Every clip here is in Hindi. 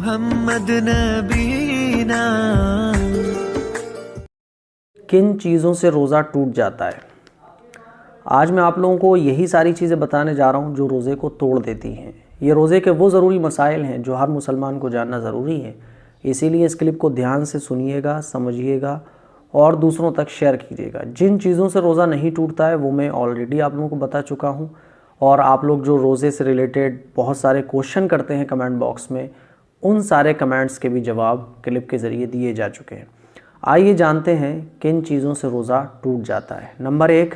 मोहम्मद नबीना। किन चीज़ों से रोज़ा टूट जाता है? आज मैं आप लोगों को यही सारी चीज़ें बताने जा रहा हूँ जो रोज़े को तोड़ देती हैं। ये रोज़े के वो ज़रूरी मसाइल हैं जो हर मुसलमान को जानना ज़रूरी है। इसीलिए इस क्लिप को ध्यान से सुनिएगा, समझिएगा और दूसरों तक शेयर कीजिएगा। जिन चीज़ों से रोज़ा नहीं टूटता है वो मैं ऑलरेडी आप लोगों को बता चुका हूँ, और आप लोग जो रोज़े से रिलेटेड बहुत सारे क्वेश्चन करते हैं कमेंट बॉक्स में, उन सारे कमेंट्स के भी जवाब क्लिप के ज़रिए दिए जा चुके हैं। आइए जानते हैं किन चीज़ों से रोज़ा टूट जाता है। नंबर 1,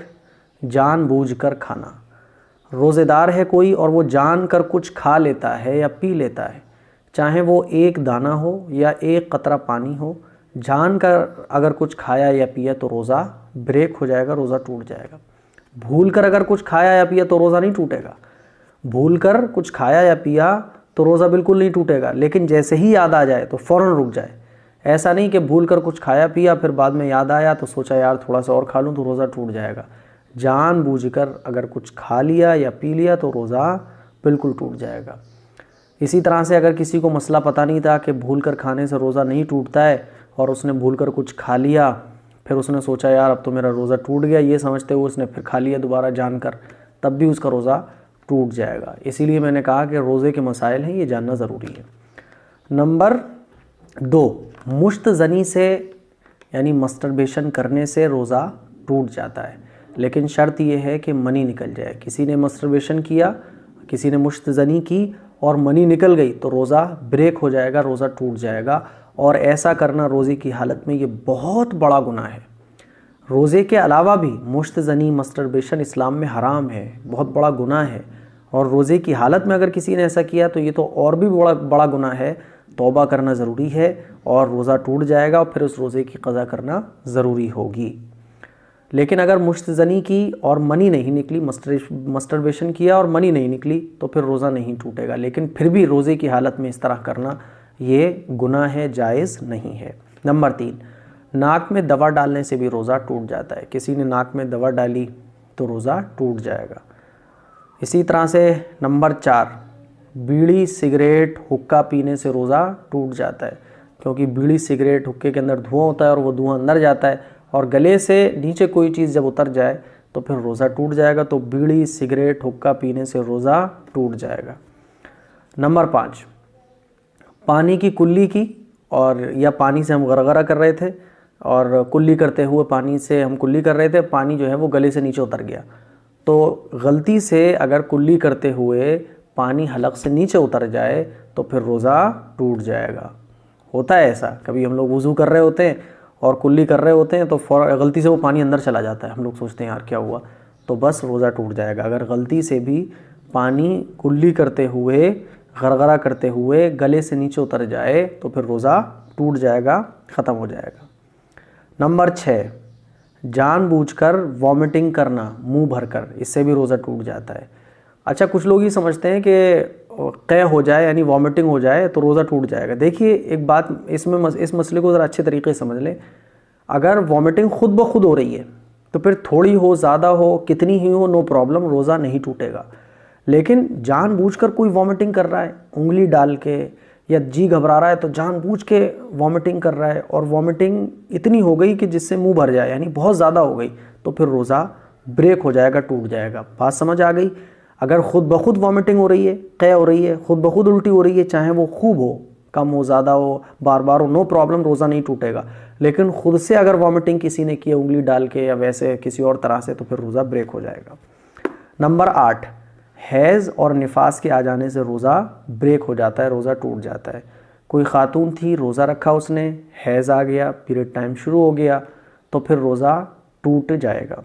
जानबूझकर खाना। रोज़ेदार है कोई और वो जानकर कुछ खा लेता है या पी लेता है, चाहे वो एक दाना हो या एक कतरा पानी हो, जानकर अगर कुछ खाया या पिया तो रोज़ा ब्रेक हो जाएगा, रोज़ा टूट जाएगा। भूलकर अगर कुछ खाया या पिया तो रोज़ा नहीं टूटेगा। भूलकर कुछ खाया या पिया तो रोज़ा बिल्कुल नहीं टूटेगा, लेकिन जैसे ही याद आ जाए तो फ़ौरन रुक जाए। ऐसा नहीं कि भूलकर कुछ खाया पिया फिर बाद में याद आया तो सोचा यार थोड़ा सा और खा लूँ तो रोज़ा टूट जाएगा। जानबूझकर अगर कुछ खा लिया या पी लिया तो रोज़ा बिल्कुल टूट जाएगा। इसी तरह से अगर किसी को मसला पता नहीं था कि भूलकर खाने से रोज़ा नहीं टूटता है और उसने भूलकर कुछ खा लिया, फिर उसने सोचा यार अब तो मेरा रोज़ा टूट गया, ये समझते हुए उसने फिर खा लिया दोबारा जानकर, तब भी उसका रोज़ा टूट जाएगा। इसीलिए मैंने कहा कि रोज़े के मसाइल हैं, ये जानना ज़रूरी है। नंबर 2, मुश्तज़नी से यानी मस्टरबेशन करने से रोज़ा टूट जाता है, लेकिन शर्त यह है कि मनी निकल जाए। किसी ने मस्टरबेशन किया, किसी ने मुश्तज़नी की और मनी निकल गई तो रोज़ा ब्रेक हो जाएगा, रोज़ा टूट जाएगा। और ऐसा करना रोज़े की हालत में ये बहुत बड़ा गुनाह है। रोज़े के अलावा भी मुश्तज़नी मस्टरबेशन इस्लाम में हराम है, बहुत बड़ा गुनाह है। और रोज़े की हालत में अगर किसी ने ऐसा किया तो ये तो और भी बड़ा गुनाह है। तौबा करना ज़रूरी है और रोज़ा टूट जाएगा और फिर उस रोज़े की क़ज़ा करना ज़रूरी होगी। लेकिन अगर मुश्तज़नी की और मनी नहीं निकली, मस्टरबेशन किया और मनी नहीं निकली तो फिर रोज़ा नहीं टूटेगा, लेकिन फिर भी रोज़े की हालत में इस तरह करना ये गुनाह है, जायज़ नहीं है। नंबर 3, नाक में दवा डालने से भी रोज़ा टूट जाता है। किसी ने नाक में दवा डाली तो रोज़ा टूट जाएगा। इसी तरह से नंबर 4, बीड़ी सिगरेट हुक्का पीने से रोज़ा टूट जाता है, क्योंकि बीड़ी सिगरेट हुक्के के अंदर धुआं होता है और वो धुआं अंदर जाता है और गले से नीचे कोई चीज़ जब उतर जाए तो फिर रोज़ा टूट जाएगा। तो बीड़ी सिगरेट हुक्का पीने से रोज़ा टूट जाएगा। नंबर 5, पानी की कुल्ली की, और या पानी से हम गरगरा कर रहे थे और कुल्ली करते हुए पानी से हम कुल्ली कर रहे थे, पानी जो है वो गले से नीचे उतर गया, तो गलती से अगर कुल्ली करते हुए पानी हलक से नीचे उतर जाए तो फिर रोज़ा टूट जाएगा। होता है ऐसा, कभी हम लोग वज़ू कर रहे होते हैं और कुल्ली कर रहे होते हैं तो गलती से वो पानी अंदर चला जाता है, हम लोग सोचते हैं यार क्या हुआ, तो बस रोज़ा टूट जाएगा। अगर गलती से भी पानी कुल्ली करते हुए गरगरा करते हुए गले से नीचे उतर जाए तो फिर रोज़ा टूट जाएगा, ख़त्म हो जाएगा। नंबर 6, जानबूझकर वॉमिटिंग करना मुंह भरकर, इससे भी रोज़ा टूट जाता है। अच्छा, कुछ लोग ये समझते हैं कि क़य हो जाए यानी वॉमिटिंग हो जाए तो रोज़ा टूट जाएगा। देखिए एक बात, इस मसले को ज़रा अच्छे तरीके से समझ लें। अगर वॉमिटिंग खुद ब खुद हो रही है तो फिर थोड़ी हो, ज़्यादा हो, कितनी ही हो, नो प्रॉब्लम, रोज़ा नहीं टूटेगा। लेकिन जानबूझकर कोई वॉमिटिंग कर रहा है उंगली डाल के, या जी घबरा रहा है तो जानबूझ के वॉमिटिंग कर रहा है और वॉमिटिंग इतनी हो गई कि जिससे मुंह भर जाए यानी बहुत ज़्यादा हो गई, तो फिर रोज़ा ब्रेक हो जाएगा, टूट जाएगा। बात समझ आ गई? अगर खुद ब खुद वॉमिटिंग हो रही है, क़य हो रही है, खुद ब खुद उल्टी हो रही है, चाहे वो खूब हो, कम हो, ज़्यादा हो, बार बार हो, नो प्रॉब्लम, रोज़ा नहीं टूटेगा। लेकिन खुद से अगर वॉमिटिंग किसी ने की उंगली डाल के या वैसे किसी और तरह से, तो फिर रोज़ा ब्रेक हो जाएगा। नंबर 8, हैज़ और निफास के आ जाने से रोज़ा ब्रेक हो जाता है, रोज़ा टूट जाता है। कोई ख़ातून थी, रोज़ा रखा उसने, हैज़ आ गया, पीरियड टाइम शुरू हो गया तो फिर रोज़ा टूट जाएगा।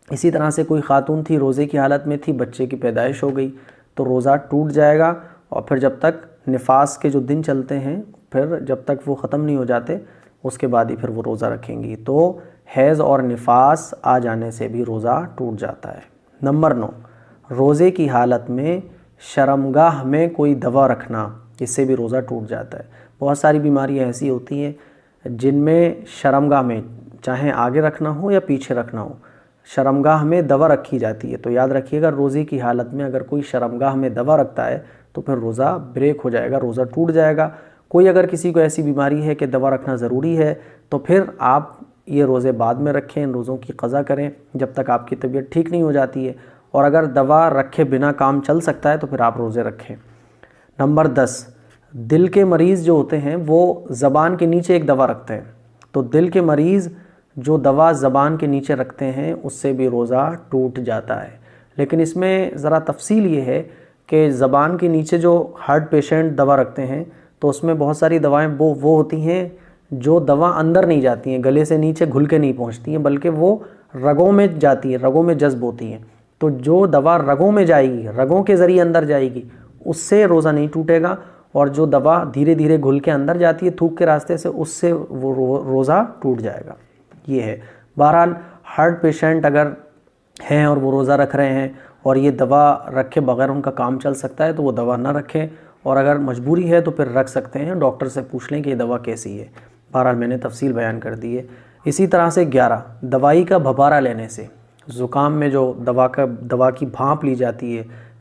इसी तरह से कोई ख़ातून थी, रोज़े की हालत में थी, बच्चे की पैदाइश हो गई तो रोज़ा टूट जाएगा। और फिर जब तक निफास के जो दिन चलते हैं, फिर जब तक वो ख़त्म नहीं हो जाते उसके बाद ही फिर वो रोज़ा रखेंगी। तो हैज़ और निफास आ जाने से भी रोज़ा टूट जाता है। नंबर 9, रोज़े की हालत में शर्मगाह में कोई दवा रखना, इससे भी रोज़ा टूट जाता है। बहुत सारी बीमारियां ऐसी होती हैं जिनमें शर्मगाह में, चाहे आगे रखना हो या पीछे रखना हो, शर्मगाह में दवा रखी जाती है। तो याद रखिएगा, रोज़े की हालत में अगर कोई शर्मगाह में दवा रखता है तो फिर रोज़ा ब्रेक हो जाएगा, रोज़ा टूट जाएगा। कोई अगर किसी को ऐसी बीमारी है कि दवा रखना ज़रूरी है तो फिर आप ये रोज़े बाद में रखें, इन रोज़ों की क़ज़ा करें जब तक आपकी तबीयत ठीक नहीं हो जाती है। और अगर दवा रखे बिना काम चल सकता है तो फिर आप रोज़े रखें। नंबर 10, दिल के मरीज़ जो होते हैं वो ज़बान के नीचे एक दवा रखते हैं। तो दिल के मरीज़ जो दवा ज़बान के नीचे रखते हैं उससे भी रोज़ा टूट जाता है। लेकिन इसमें ज़रा तफसील ये है कि ज़बान के नीचे जो हार्ट पेशेंट दवा रखते हैं तो उसमें बहुत सारी दवाएं वो होती हैं जो दवा अंदर नहीं जाती हैं, गले से नीचे घुल के नहीं पहुंचती हैं, बल्कि वो रगों में जाती है, रगों में जज्ब होती हैं। तो जो दवा रगों में जाएगी, रगों के ज़रिए अंदर जाएगी, उससे रोज़ा नहीं टूटेगा। और जो दवा धीरे धीरे घुल के अंदर जाती है थूक के रास्ते से, उससे वो रोज़ा टूट जाएगा। ये है। बहरहाल हार्ट पेशेंट अगर हैं और वो रोज़ा रख रहे हैं और ये दवा रखे बगैर उनका काम चल सकता है तो वो दवा ना रखें, और अगर मजबूरी है तो फिर रख सकते हैं। डॉक्टर से पूछ लें कि ये दवा कैसी है। बहरहाल मैंने तफसील बयान कर दी है। इसी तरह से 11, दवाई का भबारा लेने से, ज़ुकाम में जो दवा की भांप ली जाती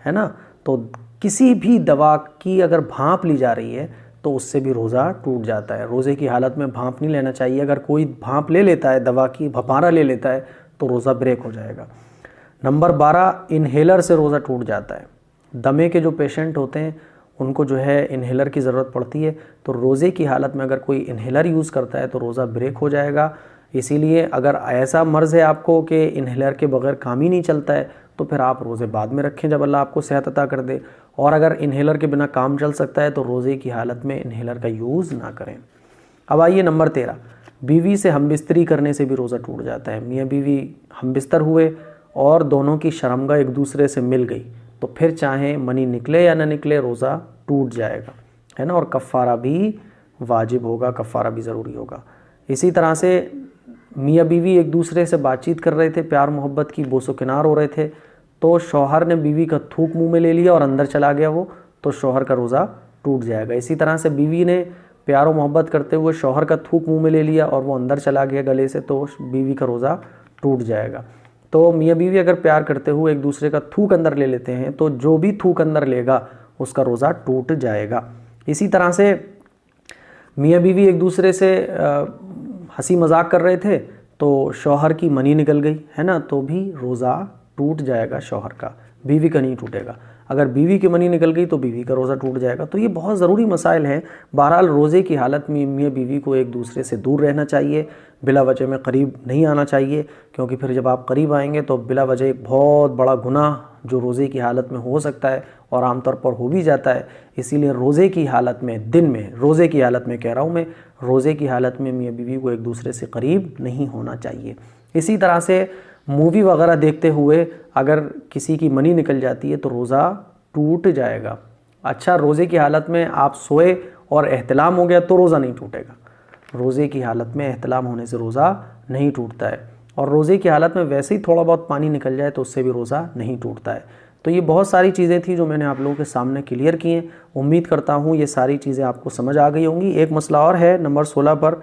है ना, तो किसी भी दवा की अगर भांप ली जा रही है तो उससे भी रोज़ा टूट जाता है। रोज़े की हालत में भांप नहीं लेना चाहिए। अगर कोई भांप ले लेता है, दवा की भबारा ले लेता है, तो रोज़ा ब्रेक हो जाएगा। नंबर 12, इन्हेलर से रोज़ा टूट जाता है। दमे के जो पेशेंट होते हैं उनको जो है इन्हेलर की ज़रूरत पड़ती है, तो रोज़े की हालत में अगर कोई इन्हेलर यूज़ करता है तो रोज़ा ब्रेक हो जाएगा। इसीलिए अगर ऐसा मर्ज़ है आपको कि इन्हेलर के बगैर काम ही नहीं चलता है तो फिर आप रोज़े बाद में रखें जब अल्लाह आपको सेहत अता कर दे। और अगर इन्हेलर के बिना काम चल सकता है तो रोज़े की हालत में इन्हेलर का यूज़ ना करें। अब आइए नंबर 13, बीवी से हमबिस्तरी करने से भी रोज़ा टूट जाता है। मियाँ बीवी हमबिस्तर हुए और दोनों की शर्मगाह एक दूसरे से मिल गई तो फिर चाहे मनी निकले या ना निकले रोज़ा टूट जाएगा, है ना। और कफ़ारा भी वाजिब होगा, कफ़ारा भी ज़रूरी होगा। इसी तरह से मियाँ बीवी एक दूसरे से बातचीत कर रहे थे, प्यार मोहब्बत की बोसो किनार हो रहे थे, तो शौहर ने बीवी का थूक मुंह में ले लिया और अंदर चला गया वो, तो शौहर का रोज़ा टूट जाएगा। इसी तरह से बीवी ने प्यार मोहब्बत करते हुए शौहर का थूक मुंह में ले लिया और वो अंदर चला गया गले से, तो बीवी का रोज़ा टूट जाएगा। तो मियाँ बीवी अगर प्यार करते हुए एक दूसरे का थूक अंदर ले लेते हैं तो जो भी थूक अंदर लेगा उसका रोज़ा टूट जाएगा। इसी तरह से मियाँ बीवी एक दूसरे से हंसी मजाक कर रहे थे तो शौहर की मनी निकल गई, है ना, तो भी रोज़ा टूट जाएगा शौहर का, बीवी का नहीं टूटेगा। अगर बीवी की मनी निकल गई तो बीवी का रोज़ा टूट जाएगा। तो ये बहुत ज़रूरी मसाइल हैं। बहरहाल रोज़े की हालत में मियाँ बीवी को एक दूसरे से दूर रहना चाहिए, बिला वजह में करीब नहीं आना चाहिए, क्योंकि फिर जब आप करीब आएंगे तो बिला वजह एक बहुत बड़ा गुनाह जो रोज़े की हालत में हो सकता है और आमतौर पर हो भी जाता है। इसीलिए रोज़े की हालत में, दिन में, रोज़े की हालत में कह रहा हूँ मैं, रोज़े की हालत में मियाँ बीवी को एक दूसरे से करीब नहीं होना चाहिए। इसी तरह से मूवी वगैरह देखते हुए अगर किसी की मनी निकल जाती है तो रोज़ा टूट जाएगा। अच्छा, रोज़े की हालत में आप सोए और एहतलाम हो गया तो रोज़ा नहीं टूटेगा। रोज़े की हालत में एहतलाम होने से रोज़ा नहीं टूटता है। और रोज़े की हालत में वैसे ही थोड़ा बहुत पानी निकल जाए तो उससे भी रोज़ा नहीं टूटता है। तो ये बहुत सारी चीज़ें थी जो मैंने आप लोगों के सामने क्लियर की हैं। उम्मीद करता हूँ ये सारी चीज़ें आपको समझ आ गई होंगी। एक मसला और है नंबर 16 पर,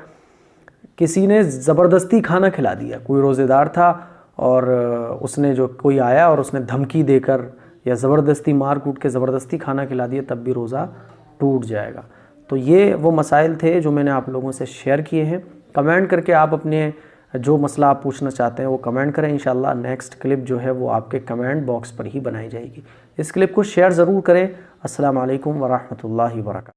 किसी ने ज़बरदस्ती खाना खिला दिया। कोई रोज़ेदार था और उसने जो कोई आया और उसने धमकी देकर या ज़बरदस्ती मार कूट के ज़बरदस्ती खाना खिला दिया, तब भी रोज़ा टूट जाएगा। तो ये वो मसाइल थे जो मैंने आप लोगों से शेयर किए हैं। कमेंट करके आप अपने जो मसला आप पूछना चाहते हैं वो कमेंट करें। इंशाल्लाह नेक्स्ट क्लिप जो है वो आपके कमेंट बॉक्स पर ही बनाई जाएगी। इस क्लिप को शेयर ज़रूर करें। अस्सलाम वालेकुम व रहमतुल्लाहि व बरकातहू।